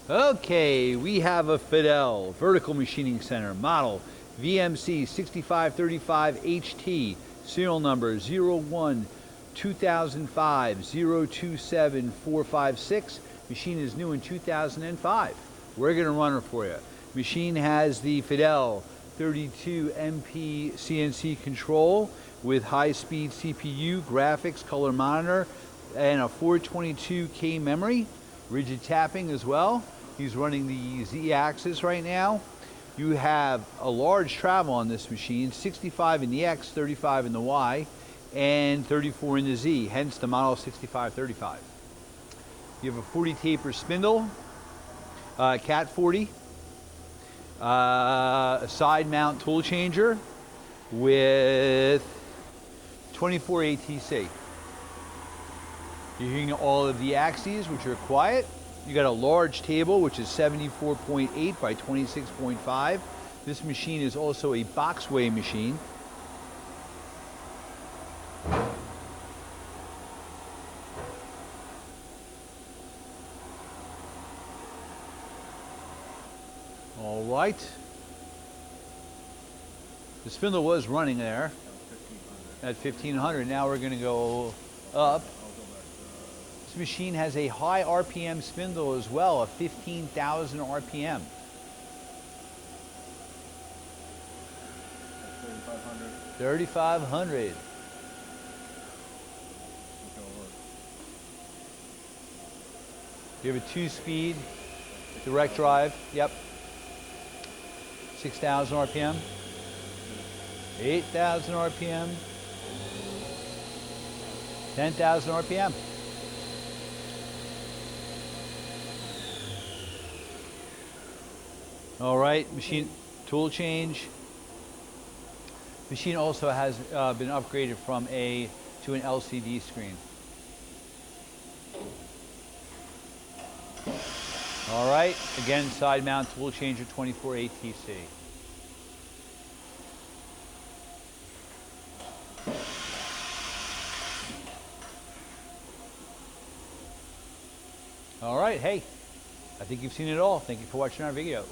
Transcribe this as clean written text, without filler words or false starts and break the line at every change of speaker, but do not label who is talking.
Okay, we have a Fadal vertical machining center model VMC 6535HT, serial number 01-2005-027456. Machine is new in 2005. We're going to run it for you. Machine has the Fadal 32 MP CNC control with high-speed CPU, graphics, color monitor, and a 422K memory. Rigid tapping as well. He's running the Z-axis right now. You have a large travel on this machine, 65 in the X, 35 in the Y, and 34 in the Z, hence the model 6535. You have a 40 taper spindle, Cat 40, a side mount tool changer with 24 ATC. You're hearing all of the axes, which are quiet. You got a large table, which is 74.8 by 26.5. This machine is also a boxway machine. All right. The spindle was running there at 1500. Now we're going to go up. This machine has a high RPM spindle as well, a 15,000 RPM. 3,500. You have a 2-speed direct drive. Yep. 6,000 RPM. 8,000 RPM. 10,000 RPM. All right, machine tool change. Machine also has been upgraded from to an LCD screen. All right, again, side mount tool changer, 24 ATC. All right, hey, I think you've seen it all. Thank you for watching our video.